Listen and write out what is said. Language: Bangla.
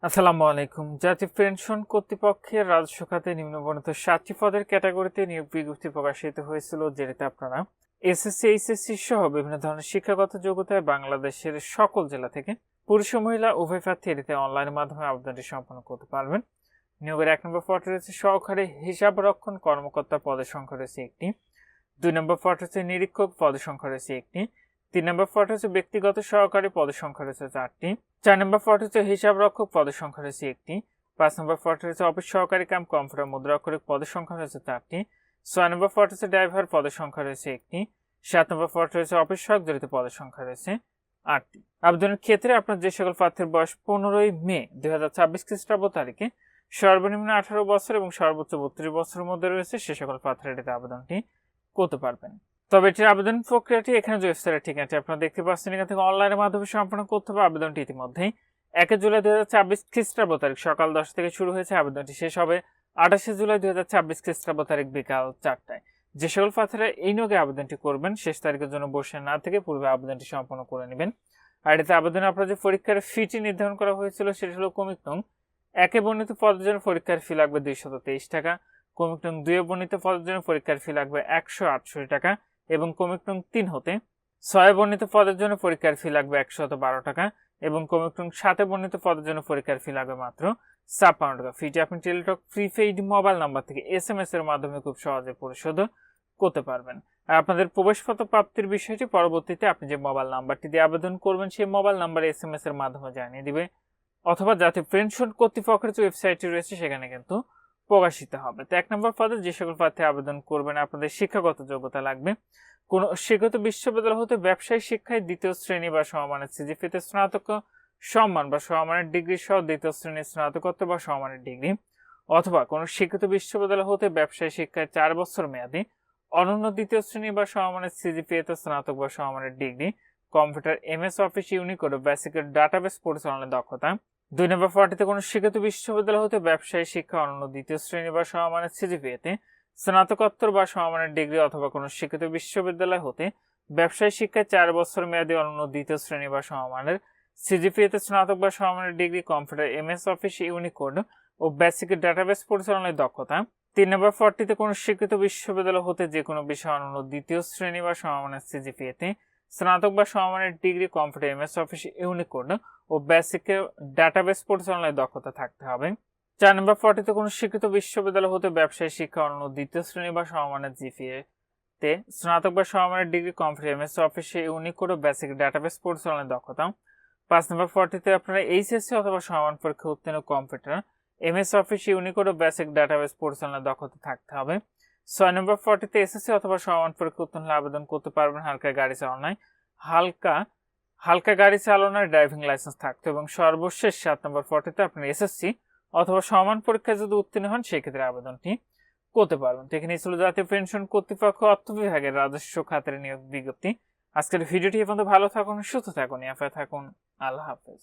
আসসালামু আলাইকুম। জাতীয় পেনশন কর্তৃপক্ষের রাজস্ব খাতে নিম্নবর্ণিত 7টি পদের ক্যাটাগরিতে নিয়োগ বিজ্ঞপ্তি প্রকাশিত হয়েছিল, যেটাতে আপনারা এসএসসি, এইচএসসি সহ বিভিন্ন ধরনের শিক্ষাগত যোগ্যতায় বাংলাদেশের সকল জেলা থেকে পুরুষ ও মহিলা উভয় প্রার্থী এটিতে অনলাইনের মাধ্যমে আবেদনটি সম্পন্ন করতে পারবেন। নিয়োগের 1 নম্বর পদে রয়েছে সহকারী হিসাবরক্ষণ কর্মকর্তা, পদের সংখ্যা রয়েছে একটি। 2 নম্বর পদে রয়েছে নিরীক্ষক, পদের সংখ্যা রয়েছে একটি। 3 নম্বর পদে হচ্ছে ব্যক্তিগত সহকারী, পদের সংখ্যা রয়েছে 4টি। 4 নম্বর পদে হচ্ছে হিসাব রক্ষক, পদের সংখ্যা রয়েছে একটি। 5 নম্বর পদে রয়েছে অফিস সহকারী কাম কম্পিউটার মুদ্রাক্ষরিক, পদের সংখ্যা রয়েছে 4টি। 6 নম্বর পদে হচ্ছে ড্রাইভার, পদের সংখ্যা রয়েছে একটি। 7 নম্বর পদে রয়েছে অফিস সহায়ক জড়িত, পদের সংখ্যা রয়েছে 8টি। আবেদনের ক্ষেত্রে আপনার যে সকল প্রার্থীর বয়স 15ই মে 2026 খ্রিস্টাব্দ তারিখে সর্বনিম্ন 18 বছর এবং সর্বোচ্চ 32 বছরের মধ্যে রয়েছে, সে সকল প্রার্থীরা এটিতে আবেদনটি করতে পারবেন। তবে এটির আবেদন প্রক্রিয়াটি এখানে যে ওয়েবসাইটের ঠিকানাটি আপনারা দেখতে পাচ্ছেন, এখান থেকে অনলাইনের মাধ্যমে সম্পন্ন করতে হবে। আবেদনটি ইতিমধ্যেই 1 জুলাই 2026 খ্রিস্টাব্দ তারিখ সকাল 10 থেকে শুরু হয়েছে। আবেদনটি শেষ হবে 28 জুলাই 2026 খ্রিস্টাব্দ তারিখ বিকাল 4টায়। যে সকল প্রার্থীরা এই নিয়োগে আবেদনটি করবেন, শেষ তারিখের জন্য বসে না থেকে পূর্বে আবেদনটি সম্পন্ন করে নেবেন। আর এতে আবেদনে আপনার যে পরীক্ষার ফিটি নির্ধারণ করা হয়েছিল সেটি হলো কমিক নং 1 বর্ণিত পদের জন্য পরীক্ষার ফি লাগবে 223 টাকা, কমিক নং 2 বর্ণিত পদের জন্য পরীক্ষার ফি লাগবে 168 টাকা এবং কমিক নং 3 হতে 6 বর্ণিত পদের জন্য পরীক্ষার ফি লাগবে 112 টাকা এবং কমিক নং 7 বর্ণিত পদের জন্য পরীক্ষার ফি লাগবে মাত্র 56 টাকা। ফিটি আপনি টেলিটক প্রিপেইড মোবাইল নাম্বার থেকে এসএমএস এর মাধ্যমে খুব সহজে পরিশোধ করতে পারবেন। আর আপনাদের প্রবেশপত্র প্রাপ্তির বিষয়টি পরবর্তীতে আপনি যে মোবাইল নাম্বারটি দিয়ে আবেদন করবেন সেই মোবাইল নাম্বারে এসএমএস এর মাধ্যমে জানিয়ে দিবে, অথবা জাতীয় পেনশন কর্তৃপক্ষের যে ওয়েবসাইটটি রয়েছে সেখানে কিন্তু প্রকাশিত হবে। তো 1 নম্বর পদে যে সকল প্রার্থী আবেদন করবেন, আপনাদের শিক্ষাগত যোগ্যতা লাগবে কোন স্বীকৃত বিশ্ববিদ্যালয় হতে ব্যবসায়িক শিক্ষায় 2য় শ্রেণী বা সমমানের সিজিপিতে স্নাতক সম্মান বা সমমানের ডিগ্রি সহ 2য় শ্রেণীর স্নাতকোত্তর বা সমমানের ডিগ্রি, অথবা কোন স্বীকৃত বিশ্ববিদ্যালয় হতে ব্যবসায়িক শিক্ষায় 4 বছর মেয়াদী অনন্য 2য় শ্রেণী বা সমমানের সিজিপিতে স্নাতক বা সমমানের ডিগ্রি, কম্পিউটার, এমএস অফিস, ইউনিকোড ও বেসিক ডাটাবেস পরিচালনার দক্ষতা। 2 নম্বর পদটিতে কোন স্বীকৃত বিশ্ববিদ্যালয় হতে ব্যবসায়ী শিক্ষা অনন্য 2য় শ্রেণী বা সমমানের সিজিপিএতে স্নাতকোত্তর বা সমমানের ডিগ্রি, অথবা কোন স্বীকৃত বিশ্ববিদ্যালয় হতে ব্যবসায়ী শিক্ষায় 4 বছর মেয়াদী অনন্য 2য় শ্রেণী বা সমমানের সিজিপিএতে স্নাতক বা সমমানের ডিগ্রি, কম্পিউটার, এমএস অফিস, ইউনিকোড ও বেসিক ডাটাবেস পরিচালনার দক্ষতা। 3 নম্বর পদটিতে কোন স্বীকৃত বিশ্ববিদ্যালয় হতে যে কোনো বিষয় অনন্য 2য় শ্রেণী বা সমমানের সিজিপিএতে স্নাতক বা সমমানের ডিগ্রি, কম্পিউটার, এমএস অফিস, ইউনিকোড ও বেসিক ডাটাবেস পরিচালনায় দক্ষতা থাকতে হবে। 4 নম্বর পদটিতে কোন স্বীকৃত বিশ্ববিদ্যালয় হতে ব্যবসায়ী শিক্ষা অনন্য 2য় শ্রেণী বা সমমানের জিপিএ তে স্নাতক বা সমমানের ডিগ্রি, কম্পিউটার, এমএস অফিস, ইউনিকোড ও বেসিক ডাটাবেস পরিচালনায় দক্ষতা। 5 নম্বর পদটিতে আপনারা এইচএসসি অথবা সমান পরীক্ষা উত্তীর্ণ, কম্পিউটার, এমএস অফিস, ইউনিকোড ও বেসিক ডাটাবেস পরিচালনায় দক্ষতা থাকতে হবে। 6 নম্বর পদটিতে এসএসসি অথবা সমান পরীক্ষা উত্তীর্ণ হলে আবেদন করতে পারবেন হালকা গাড়ি চালানোয় হালকা গাড়ি চালানোর ড্রাইভিং লাইসেন্স থাকতে, এবং সর্বশেষ 7 নম্বর পদটিতে আপনি এসএসসি অথবা সমান পরীক্ষায় যদি উত্তীর্ণ হন সেক্ষেত্রে আবেদনটি করতে পারবেন। তো এখানে ছিল জাতীয় পেনশন কর্তৃপক্ষ অর্থ বিভাগের রাজস্ব খাতের নিয়োগ বিজ্ঞপ্তি। আজকের ভিডিওটি এ পর্যন্ত। ভালো থাকুন, সুস্থ থাকুন, থাকুন। আল্লাহ হাফেজ।